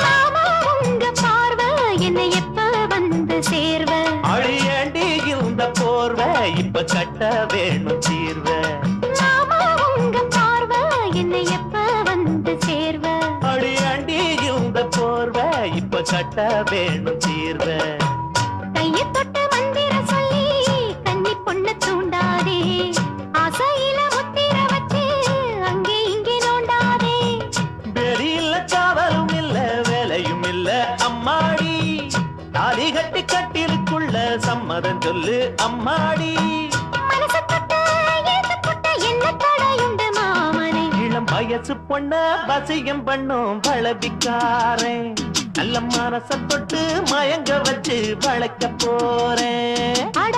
மாமா உங்க பார்வை என்னை எப்ப வந்து சேர்வ அழியாண்டி இந்த போர்வை இப்ப கட்ட வேணும் தீர்வ மாமா உங்க பார்வை என்னை எப்ப வந்து சேர்வ அழியாண்டி இந்த போர்வை இப்ப கட்ட வேணும் தீர்வ கையை தொட்டு மந்திர சொல்லி கன்னி பொண்ணு தூண்டாதே ஆசையில முத்திர வச்சு அங்கே இங்கே நோண்டாதே வெறியில்ல காவலும் இல்ல வேலையும் இல்ல அம்மாடி தாலி கட்டி கட்டிலுக்குள்ள சம்மதம் சொல்லு அம்மாடி மனசு தொட்டு எழுத்து தொட்டு என்ன தடையுண்டு மாமனே இளம் வயசு பொண்ண வசியம் பண்ணும் வளபிக்காரன் நல்ல மனச தொட்டு மயங்க வச்சு வளர்க்க போறேன் அட